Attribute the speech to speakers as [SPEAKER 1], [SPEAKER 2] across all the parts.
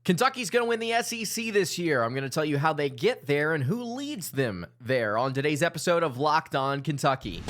[SPEAKER 1] Kentucky's going to win the SEC this year. I'm going to tell you how they get there and who leads them there on today's episode of Locked On Kentucky.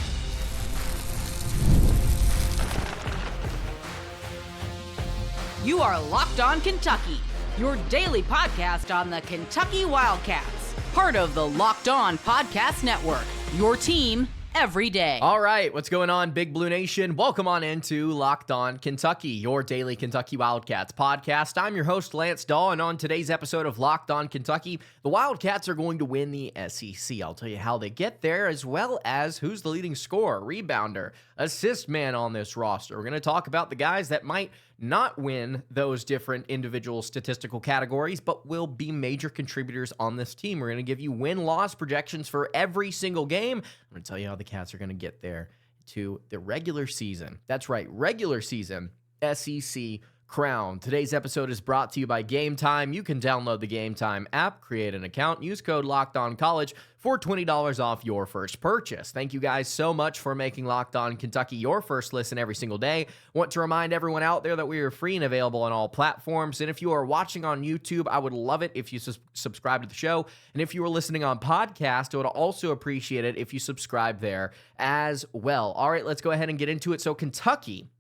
[SPEAKER 2] You are Locked On Kentucky, your daily podcast on the Kentucky Wildcats, part of the Locked On Podcast Network, your team every day.
[SPEAKER 1] All right, what's going on, Big Blue Nation? Welcome on into Locked On Kentucky, your daily Kentucky Wildcats podcast. I'm your host, Lance Dawe, and on today's episode of Locked On Kentucky, the Wildcats are going to win the SEC. I'll tell you how they get there, as well as who's the leading scorer, rebounder, assist man on this roster. We're going to talk about the guys that might not win those different individual statistical categories, but will be major contributors on this team. We're going to give you win-loss projections for every single game. I'm going to tell you how the Cats are going to get there to the regular season. That's right, regular season SEC crown. Today's episode is brought to you by Game Time. You can download the Game Time app, create an account, use code LOCKEDONCollege for $20 off your first purchase. Thank you guys so much for making Locked On Kentucky your first listen every single day. Want to remind everyone out there that we are free and available on all platforms. And if you are watching on YouTube, I would love it if you subscribe to the show. And if you are listening on podcast, I would also appreciate it if you subscribe there as well. All right, let's go ahead and get into it. So Kentucky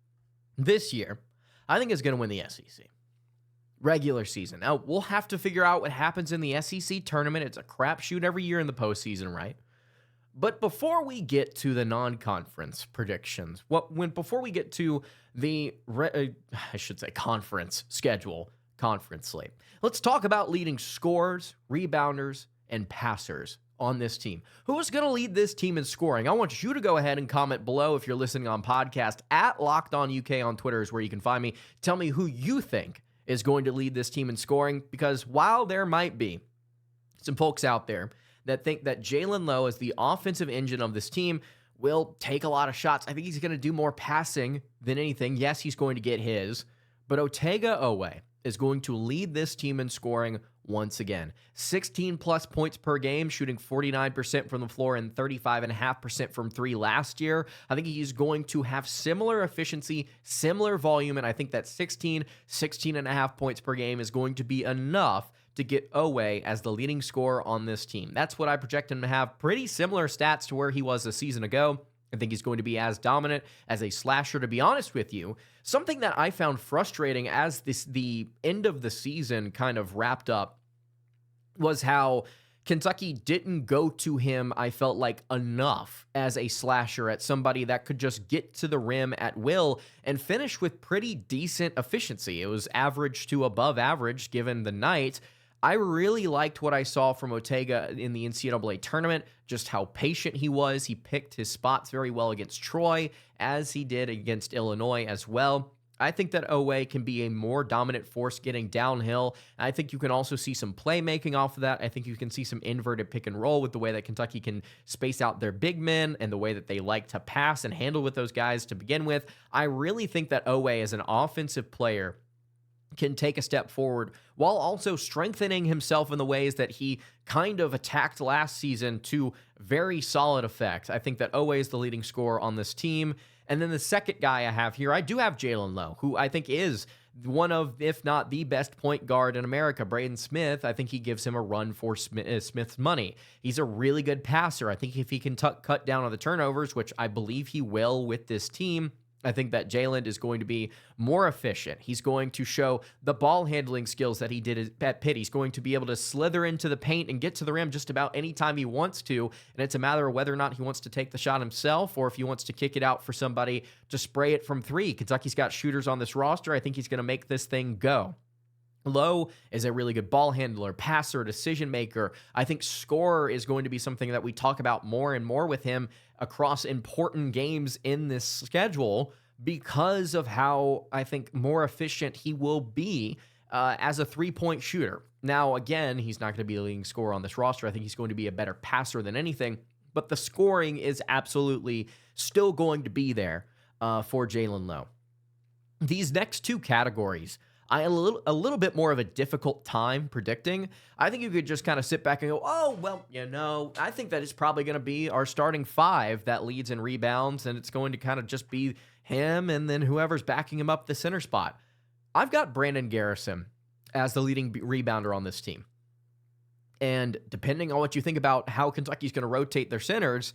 [SPEAKER 1] this year, I think is going to win the SEC. Regular season. Now, we'll have to figure out what happens in the SEC tournament. It's a crapshoot every year in the postseason, right? But before we get to the non-conference predictions, before we get to the, conference schedule, conference slate, let's talk about leading scorers, rebounders, and passers on this team. Who is going to lead this team in scoring? I want you to go ahead and comment below if you're listening on podcast. At Locked On UK on Twitter is where you can find me. Tell me who you think is going to lead this team in scoring, because while there might be some folks out there that think that Jaland Lowe is the offensive engine of this team, will take a lot of shots. I think he's going to do more passing than anything. Yes, he's going to get his, but Otega Oweh is going to lead this team in scoring once again. 16 plus points per game, shooting 49% from the floor and 35.5% from three last year. I think he's going to have similar efficiency, similar volume, and I think that 16.5 points per game is going to be enough to get Oweh as the leading scorer on this team. That's what I project him to have. Pretty similar stats to where he was a season ago. I think he's going to be as dominant as a slasher, to be honest with you. Something that I found frustrating as the end of the season kind of wrapped up was how Kentucky didn't go to him, I felt like, enough as a slasher, at somebody that could just get to the rim at will and finish with pretty decent efficiency. It was average to above average given the night. I really liked what I saw from Otega in the NCAA tournament, just how patient he was. He picked his spots very well against Troy, as he did against Illinois as well. I think that Oweh can be a more dominant force getting downhill. I think you can also see some playmaking off of that. I think you can see some inverted pick and roll with the way that Kentucky can space out their big men and the way that they like to pass and handle with those guys to begin with. I really think that Oweh as an offensive player can take a step forward while also strengthening himself in the ways that he kind of attacked last season to very solid effect. I think that Oweh is the leading scorer on this team. And then the second guy I have here, I do have Jaland Lowe, who I think is one of, if not the best point guard in America. Braden Smith, I think he gives him a run for Smith's money. He's a really good passer. I think if he can cut down on the turnovers, which I believe he will with this team, I think that Jaland is going to be more efficient. He's going to show the ball handling skills that he did at Pitt. He's going to be able to slither into the paint and get to the rim just about any time he wants to. And it's a matter of whether or not he wants to take the shot himself or if he wants to kick it out for somebody to spray it from three. Kentucky's got shooters on this roster. I think he's going to make this thing go. Lowe is a really good ball handler, passer, decision maker. I think scorer is going to be something that we talk about more and more with him across important games in this schedule because of how I think more efficient he will be as a three-point shooter. Now, again, he's not going to be the leading scorer on this roster. I think he's going to be a better passer than anything, but the scoring is absolutely still going to be there for Jaland Lowe. These next two categories, I have a little bit more of a difficult time predicting. I think you could just kind of sit back and go, oh, well, I think that it's probably going to be our starting five that leads in rebounds, and it's going to kind of just be him and then whoever's backing him up the center spot. I've got Brandon Garrison as the leading rebounder on this team. And depending on what you think about how Kentucky's going to rotate their centers,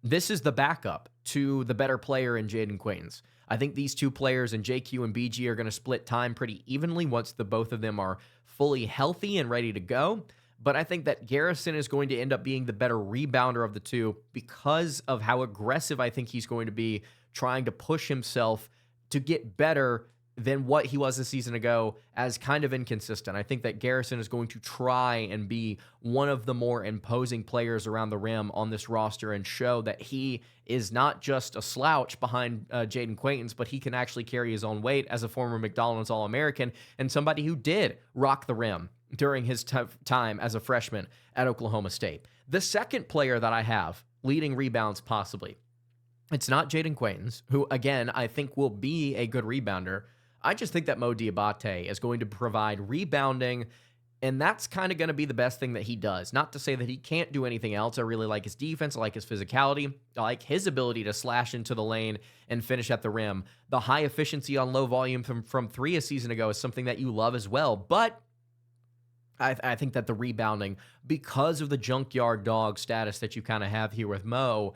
[SPEAKER 1] this is the backup to the better player in Jaden Quaintance. I think these two players in JQ and BG are going to split time pretty evenly once the both of them are fully healthy and ready to go. But I think that Garrison is going to end up being the better rebounder of the two because of how aggressive I think he's going to be trying to push himself to get better than what he was a season ago as kind of inconsistent. I think that Garrison is going to try and be one of the more imposing players around the rim on this roster and show that he is not just a slouch behind Jaden Quaintance, but he can actually carry his own weight as a former McDonald's All-American and somebody who did rock the rim during his time as a freshman at Oklahoma State. The second player that I have leading rebounds possibly, it's not Jaden Quaintance, who, again, I think will be a good rebounder. I just think that Mo Diabate is going to provide rebounding, and that's kind of going to be the best thing that he does. Not to say that he can't do anything else. I really like his defense. I like his physicality. I like his ability to slash into the lane and finish at the rim. The high efficiency on low volume from three a season ago is something that you love as well. But I think that the rebounding, because of the junkyard dog status that you kind of have here with Mo,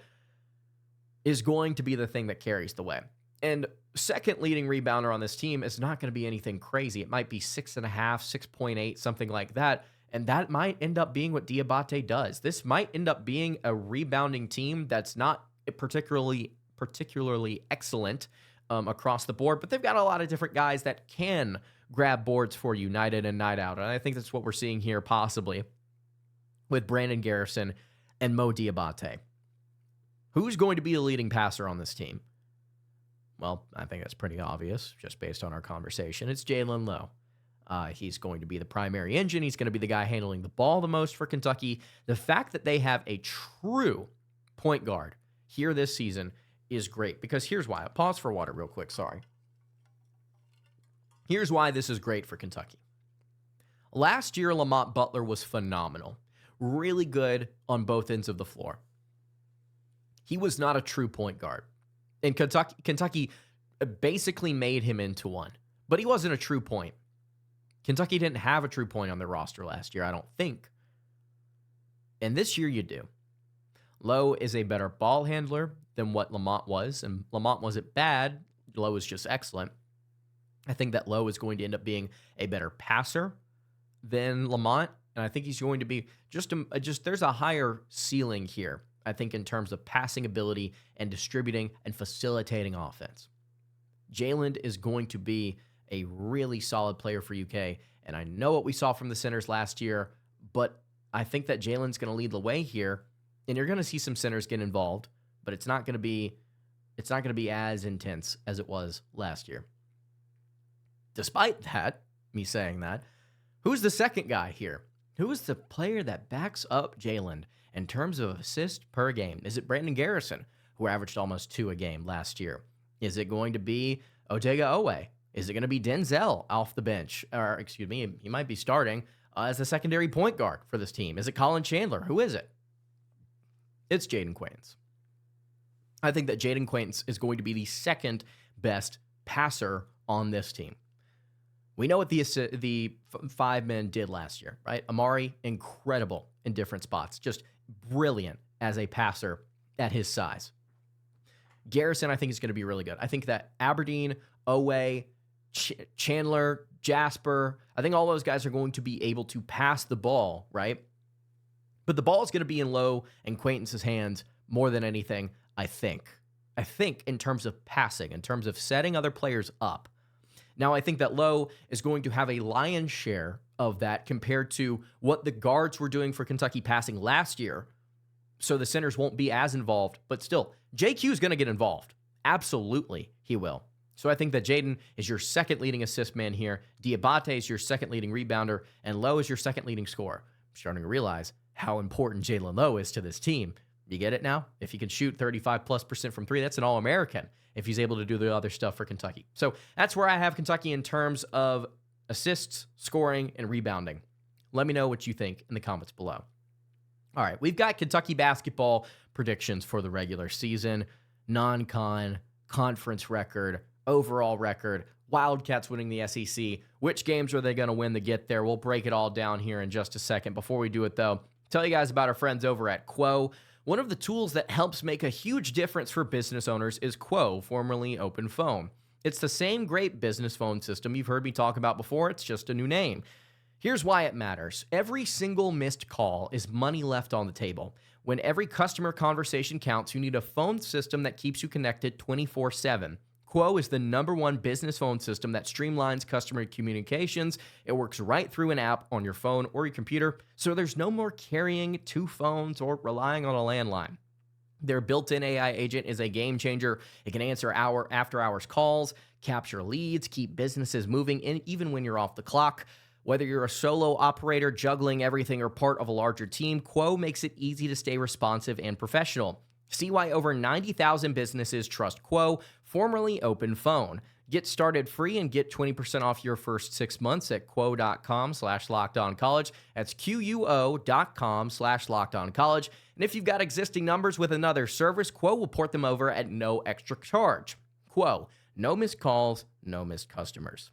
[SPEAKER 1] is going to be the thing that carries the way. And second leading rebounder on this team is not going to be anything crazy. It might be 6.5, 6.8, something like that. And that might end up being what Diabate does. This might end up being a rebounding team that's not particularly excellent across the board, but they've got a lot of different guys that can grab boards for you night in and night out. And I think that's what we're seeing here possibly with Brandon Garrison and Mo Diabate. Who's going to be the leading passer on this team? Well, I think that's pretty obvious just based on our conversation. It's Jaland Lowe. He's going to be the primary engine. He's going to be the guy handling the ball the most for Kentucky. The fact that they have a true point guard here this season is great because here's why. Pause for water real quick. Sorry. Here's why this is great for Kentucky. Last year, Lamont Butler was phenomenal. Really good on both ends of the floor. He was not a true point guard. And Kentucky basically made him into one. But he wasn't a true point. Kentucky didn't have a true point on their roster last year, I don't think. And this year you do. Lowe is a better ball handler than what Lamont was. And Lamont wasn't bad. Lowe was just excellent. I think that Lowe is going to end up being a better passer than Lamont. And I think he's going to be just there's a higher ceiling here, I think, in terms of passing ability and distributing and facilitating offense. Jaland is going to be a really solid player for UK, and I know what we saw from the centers last year, but I think that Jalen's going to lead the way here, and you're going to see some centers get involved, but it's not going to be as intense as it was last year. Despite that, me saying that, who's the second guy here? Who is the player that backs up Jaland in terms of assists per game? Is it Brandon Garrison, who averaged almost 2 a game last year? Is it going to be Otega Oweh? Is it going to be Denzel off the bench? Or, excuse me, he might be starting as a secondary point guard for this team. Is it Colin Chandler? Who is it? It's Jaden Quaintance. I think that Jaden Quaintance is going to be the second best passer on this team. We know what the 5 men did last year, right? Amari, incredible in different spots. Just brilliant as a passer at his size. Garrison, I think, is going to be really good. I think that Aberdeen, Oweh, Chandler, Jasper, I think all those guys are going to be able to pass the ball, right? But the ball is going to be in Lowe and Quaintance's hands more than anything, I think. I think in terms of passing, in terms of setting other players up. Now, I think that Lowe is going to have a lion's share of that compared to what the guards were doing for Kentucky passing last year. So the centers won't be as involved, but still, JQ is going to get involved. Absolutely, he will. So I think that Jaden is your second leading assist man here. Diabate is your second leading rebounder, and Lowe is your second leading scorer. I'm starting to realize how important Jaland Lowe is to this team. You get it now? If he can shoot 35+% from 3, that's an All-American if he's able to do the other stuff for Kentucky. So that's where I have Kentucky in terms of assists, scoring, and rebounding. Let me know what you think in the comments below. All right, we've got Kentucky basketball predictions for the regular season, non-con, conference record, overall record. Wildcats winning the SEC. Which games are they going to win to get there? We'll break it all down here in just a second. Before we do it, though, tell you guys about our friends over at Quo. One of the tools that helps make a huge difference for business owners is Quo, formerly Open Phone. It's the same great business phone system you've heard me talk about before. It's just a new name. Here's why it matters. Every single missed call is money left on the table. When every customer conversation counts, you need a phone system that keeps you connected 24/7. Quo is the #1 business phone system that streamlines customer communications. It works right through an app on your phone or your computer, so there's no more carrying 2 phones or relying on a landline. Their built-in AI agent is a game changer. It can answer after-hours calls, capture leads, keep businesses moving, even when you're off the clock. Whether you're a solo operator juggling everything or part of a larger team, Quo makes it easy to stay responsive and professional. See why over 90,000 businesses trust Quo, formerly Open Phone. Get started free and get 20% off your first 6 months at quo.com/lockedoncollege. That's QUO.com/lockedoncollege. And if you've got existing numbers with another service, Quo will port them over at no extra charge. Quo, no missed calls, no missed customers.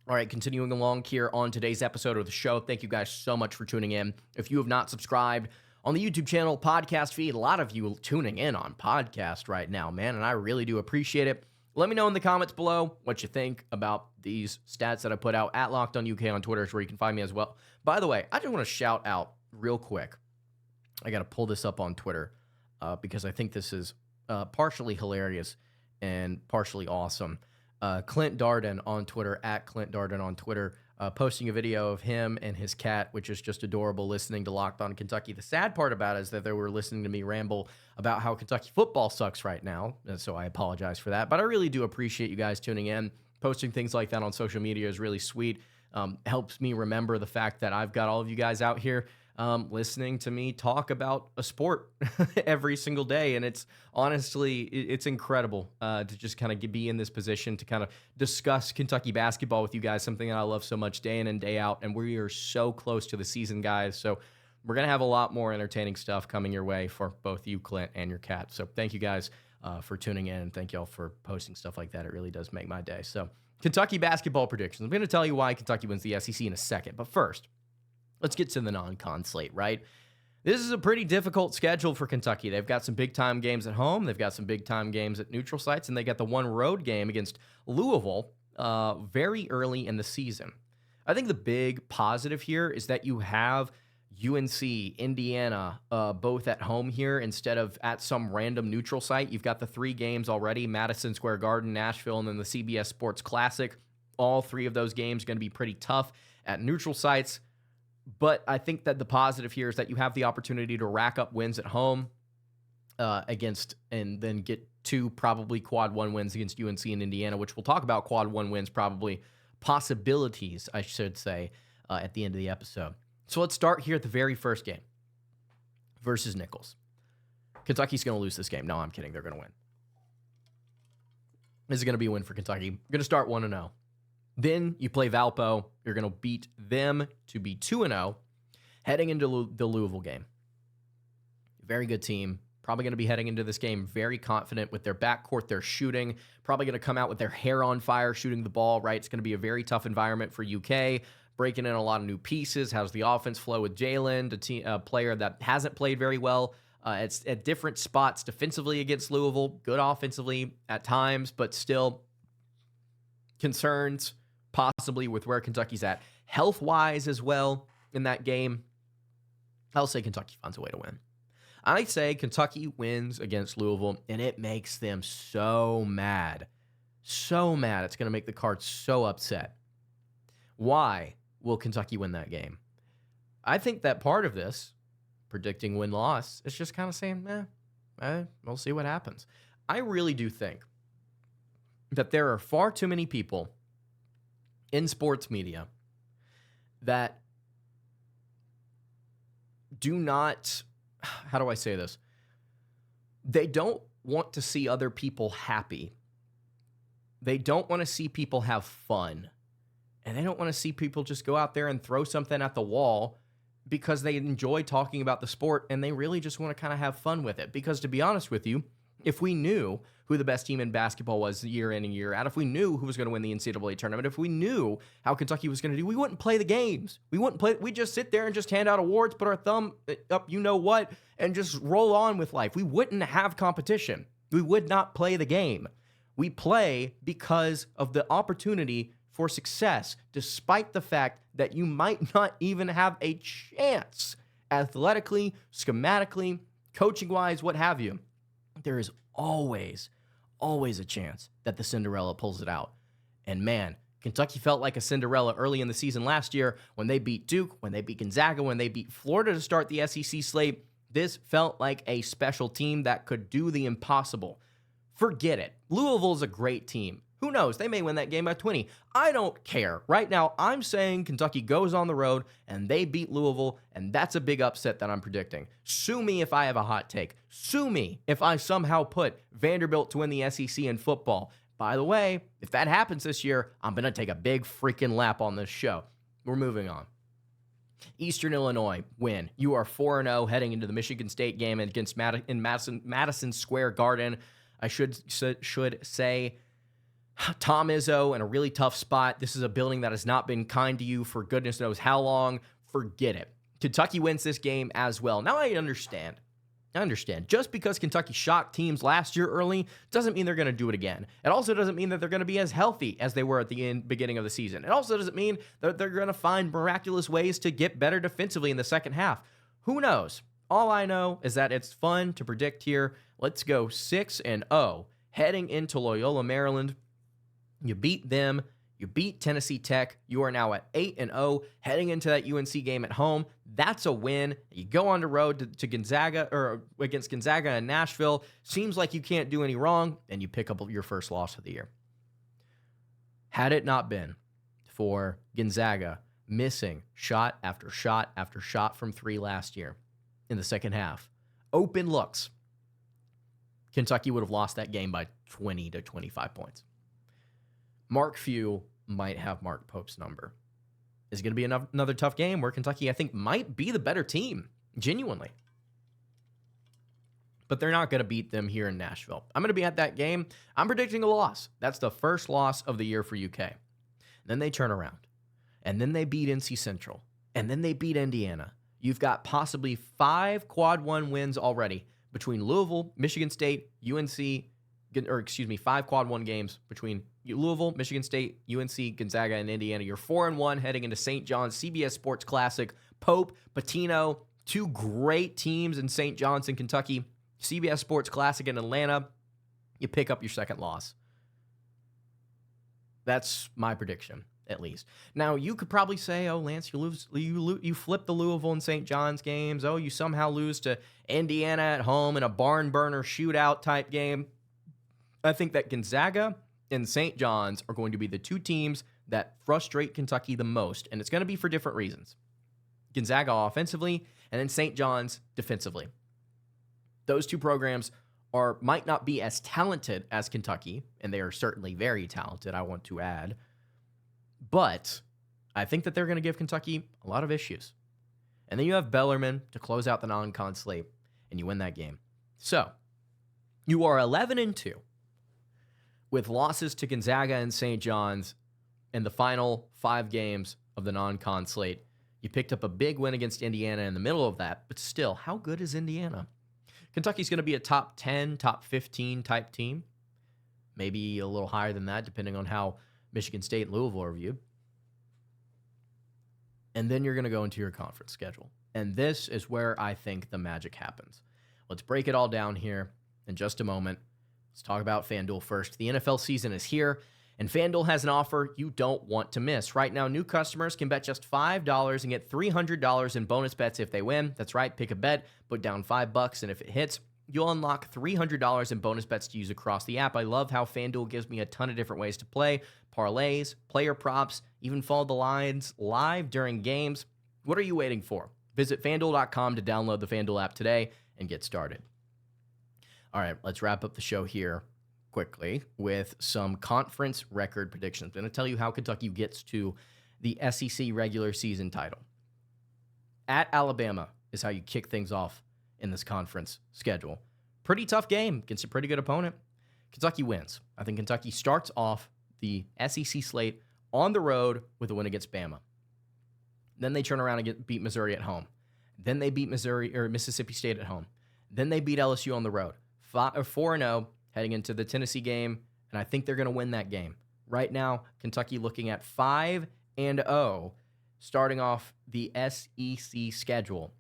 [SPEAKER 1] All right, continuing along here on today's episode of the show. Thank you guys so much for tuning in. If you have not subscribed on the YouTube channel, podcast feed, a lot of you tuning in on podcast right now, man, and I really do appreciate it. Let me know in the comments below what you think about these stats that I put out at Locked On UK on Twitter is where you can find me as well. By the way, I just want to shout out real quick. I got to pull this up on Twitter because I think this is partially hilarious and partially awesome. Clint Darden on Twitter, at Clint Darden on Twitter, posting a video of him and his cat, which is just adorable, listening to Locked On Kentucky. The sad part about it is that they were listening to me ramble about how Kentucky football sucks right now, and so I apologize for that. But I really do appreciate you guys tuning in. Posting things like that on social media is really sweet. Helps me remember the fact that I've got all of you guys out here listening to me talk about a sport every single day. And it's honestly, it's incredible to just kind of be in this position to kind of discuss Kentucky basketball with you guys, something that I love so much day in and day out. And we are so close to the season, guys. So we're going to have a lot more entertaining stuff coming your way for both you, Clint, and your cat. So thank you guys for tuning in. And thank y'all for posting stuff like that. It really does make my day. So Kentucky basketball predictions. I'm going to tell you why Kentucky wins the SEC in a second. But first, let's get to the non-con slate, right? This is a pretty difficult schedule for Kentucky. They've got some big-time games at home. They've got some big-time games at neutral sites, and they got the one road game against Louisville very early in the season. I think the big positive here is that you have UNC, Indiana, both at home here instead of at some random neutral site. You've got the 3 games already, Madison Square Garden, Nashville, and then the CBS Sports Classic. All 3 of those games are going to be pretty tough at neutral sites. But I think that the positive here is that you have the opportunity to rack up wins at home against, and then get 2 probably quad 1 wins against UNC and Indiana, which we'll talk about quad 1 wins, probably possibilities, I should say, at the end of the episode. So let's start here at the very first game versus Nicholls. Kentucky's going to lose this game. No, I'm kidding. They're going to win. This is going to be a win for Kentucky. We're going to start 1-0. Then you play Valpo. You're going to beat them to be 2-0 heading into the Louisville game. Very good team. Probably going to be heading into this game very confident with their backcourt, their shooting. Probably going to come out with their hair on fire shooting the ball, right? It's going to be a very tough environment for UK. Breaking in a lot of new pieces. How's the offense flow with Jaland, a player that hasn't played very well. It's at different spots defensively against Louisville. Good offensively at times, but still concerns possibly with where Kentucky's at health-wise as well in that game. I'll say Kentucky finds a way to win. I say Kentucky wins against Louisville, and it makes them so mad. So mad. It's going to make the Cards so upset. Why will Kentucky win that game? I think that part of this, predicting win-loss, is just kind of saying, we'll see what happens. I really do think that there are far too many people in sports media that do not, how do I say this? They don't want to see other people happy. They don't want to see people have fun. And they don't want to see people just go out there and throw something at the wall because they enjoy talking about the sport and they really just want to kind of have fun with it. Because to be honest with you, If we knew who the best team in basketball was year in and year out, if we knew who was going to win the NCAA tournament, if we knew how Kentucky was going to do, we wouldn't play the games. We'd just sit there and just hand out awards, put our thumb up, you know what, and just roll on with life. We wouldn't have competition. We would not play the game. We play because of the opportunity for success, despite the fact that you might not even have a chance athletically, schematically, coaching-wise, what have you. There is always a chance that the Cinderella pulls it out. And man, Kentucky felt like a Cinderella early in the season last year when they beat Duke, when they beat Gonzaga, when they beat Florida to start the SEC slate. This felt like a special team that could do the impossible. Forget it. Louisville's a great team. Who knows? They may win that game by 20. I don't care. Right now, I'm saying Kentucky goes on the road and they beat Louisville, and that's a big upset that I'm predicting. Sue me if I have a hot take. Sue me if I somehow put Vanderbilt to win the SEC in football. By the way, if that happens this year, I'm going to take a big freaking lap on this show. We're moving on. Eastern Illinois win. You are 4-0 heading into the Michigan State game against Madison Square Garden. I should say Tom Izzo in a really tough spot. This is a building that has not been kind to you for goodness knows how long. Forget it. Kentucky wins this game as well. Now I understand. Just because Kentucky shocked teams last year early doesn't mean they're going to do it again. It also doesn't mean that they're going to be as healthy as they were at the beginning of the season. It also doesn't mean that they're going to find miraculous ways to get better defensively in the second half. Who knows? All I know is that it's fun to predict here. Let's go 6-0 heading into Loyola, Maryland. You beat them. You beat Tennessee Tech. You are now at 8-0 heading into that UNC game at home. That's a win. You go on the road to Gonzaga or against Gonzaga in Nashville. Seems like you can't do any wrong, and you pick up your first loss of the year. Had it not been for Gonzaga missing shot after shot after shot from three last year in the second half, open looks, Kentucky would have lost that game by 20 to 25 points. Mark Few might have Mark Pope's number. It's going to be another tough game where Kentucky, I think, might be the better team, genuinely. But they're not going to beat them here in Nashville. I'm going to be at that game. I'm predicting a loss. That's the first loss of the year for UK. Then they turn around. And then they beat NC Central. And then they beat Indiana. You've got possibly 5 quad one wins already between Louisville, Michigan State, UNC, 5 quad one games between Louisville, Michigan State, UNC, Gonzaga, and Indiana. You're 4-1 heading into St. John's, CBS Sports Classic. Pope, Pitino, 2 great teams in St. John's and Kentucky. CBS Sports Classic in Atlanta. You pick up your second loss. That's my prediction, at least. Now, you could probably say, oh, Lance, you flip the Louisville and St. John's games. Oh, you somehow lose to Indiana at home in a barn burner shootout type game. I think that Gonzaga and St. John's are going to be the 2 teams that frustrate Kentucky the most, and it's going to be for different reasons. Gonzaga offensively, and then St. John's defensively. Those 2 programs might not be as talented as Kentucky, and they are certainly very talented, I want to add, but I think that they're going to give Kentucky a lot of issues. And then you have Bellarmine to close out the non-con slate, and you win that game. So, you are 11-2. With losses to Gonzaga and St. John's in the final 5 games of the non-con slate. You picked up a big win against Indiana in the middle of that, but still, how good is Indiana? Kentucky's going to be a top 10, top 15 type team. Maybe a little higher than that, depending on how Michigan State and Louisville are viewed. And then you're going to go into your conference schedule. And this is where I think the magic happens. Let's break it all down here in just a moment. Let's talk about FanDuel first. The NFL season is here, and FanDuel has an offer you don't want to miss. Right now, new customers can bet just $5 and get $300 in bonus bets if they win. That's right, pick a bet, put down $5, and if it hits, you'll unlock $300 in bonus bets to use across the app. I love how FanDuel gives me a ton of different ways to play. Parlays, player props, even follow the lines live during games. What are you waiting for? Visit FanDuel.com to download the FanDuel app today and get started. All right, let's wrap up the show here quickly with some conference record predictions. I'm going to tell you how Kentucky gets to the SEC regular season title. At Alabama is how you kick things off in this conference schedule. Pretty tough game against a pretty good opponent. Kentucky wins. I think Kentucky starts off the SEC slate on the road with a win against Bama. Then they turn around and beat Missouri at home. Then they beat Mississippi State at home. Then they beat LSU on the road. 4-0 heading into the Tennessee game, and I think they're going to win that game. Right now, Kentucky looking at 5-0 starting off the SEC schedule.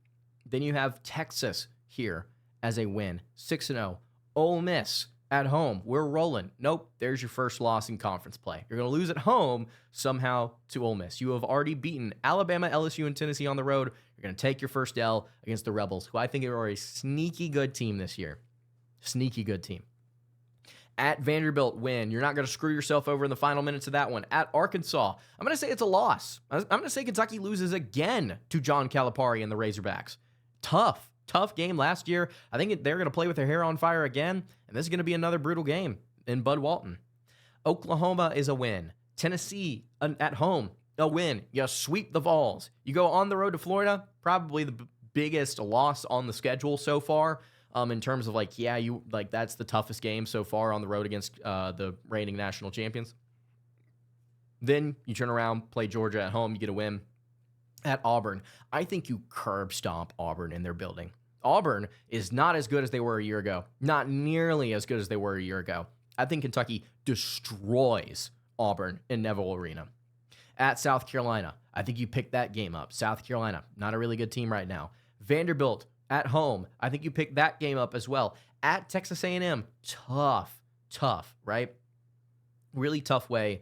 [SPEAKER 1] Then you have Texas here as a win, 6-0. Ole Miss at home, we're rolling. Nope, there's your first loss in conference play. You're going to lose at home somehow to Ole Miss. You have already beaten Alabama, LSU, and Tennessee on the road. You're going to take your first L against the Rebels, who I think are a sneaky good team this year. Sneaky good team. At Vanderbilt, win. You're not going to screw yourself over in the final minutes of that one. At Arkansas, I'm going to say it's a loss. I'm going to say Kentucky loses again to John Calipari and the Razorbacks. Tough game last year. I think they're going to play with their hair on fire again, and this is going to be another brutal game in Bud Walton. Oklahoma is a win. Tennessee at home, a win. You sweep the Vols. You go on the road to Florida, probably the biggest loss on the schedule so far. In terms of that's the toughest game so far on the road against the reigning national champions. Then you turn around, play Georgia at home, you get a win. At Auburn, I think you curb stomp Auburn in their building. Auburn is not as good as they were a year ago. Not nearly as good as they were a year ago. I think Kentucky destroys Auburn in Neville Arena. At South Carolina, I think you pick that game up. South Carolina, not a really good team right now. Vanderbilt at home, I think you pick that game up as well. At Texas A&M, tough, right? Really tough way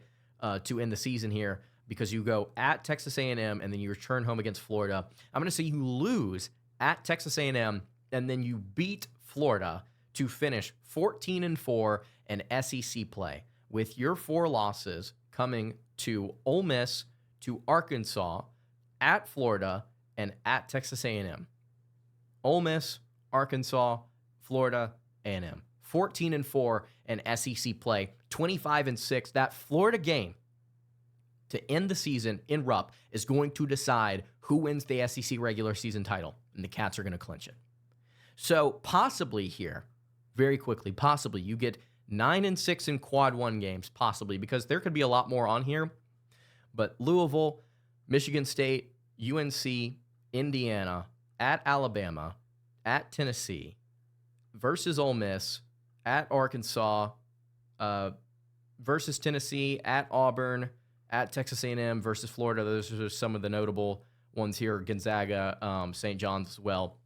[SPEAKER 1] to end the season here, because you go at Texas A&M and then you return home against Florida. I'm going to say you lose at Texas A&M and then you beat Florida to finish 14-4 in SEC play, with your 4 losses coming to Ole Miss, to Arkansas, at Florida, and at Texas A&M. Ole Miss, Arkansas, Florida, A&M. 14-4 in SEC play, 25-6. That Florida game to end the season in Rupp is going to decide who wins the SEC regular season title, and the Cats are going to clinch it. So possibly here, very quickly, possibly you get 9-6 in quad 1 games, possibly, because there could be a lot more on here. But Louisville, Michigan State, UNC, Indiana, at Alabama, at Tennessee, versus Ole Miss, at Arkansas, versus Tennessee, at Auburn, at Texas A&M, versus Florida. Those are some of the notable ones here. Gonzaga, St. John's as well.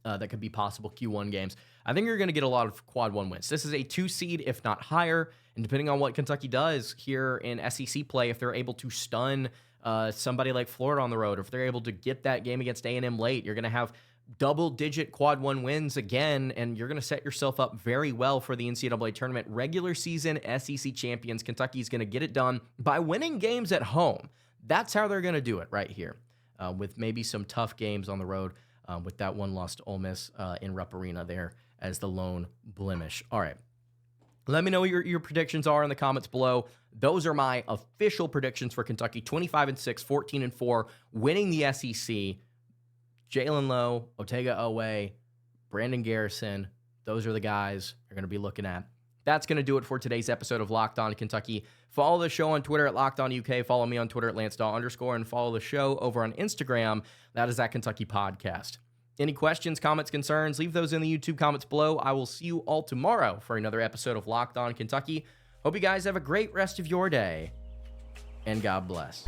[SPEAKER 1] That could be possible Q1 games. I think you're going to get a lot of quad 1 wins. This is a 2 seed, if not higher, and depending on what Kentucky does here in SEC play, if they're able to stun somebody like Florida on the road, or if they're able to get that game against A&M late, you're going to have double-digit quad 1 wins again, and you're going to set yourself up very well for the NCAA tournament. Regular season SEC champions, Kentucky's going to get it done by winning games at home. That's how they're going to do it right here, with maybe some tough games on the road, with that one loss to Ole Miss in Rupp Arena there as the lone blemish. All right. Let me know what your predictions are in the comments below. Those are my official predictions for Kentucky. 25-6, 14-4, winning the SEC. Jaland Lowe, Otega Oweh, Brandon Garrison. Those are the guys you're going to be looking at. That's going to do it for today's episode of Locked On Kentucky. Follow the show on Twitter at LockedOnUK. Follow me on Twitter at LanceDawe_, and follow the show over on Instagram. That is at Kentucky Podcast. Any questions, comments, concerns, leave those in the YouTube comments below. I will see you all tomorrow for another episode of Locked On Kentucky. Hope you guys have a great rest of your day, and God bless.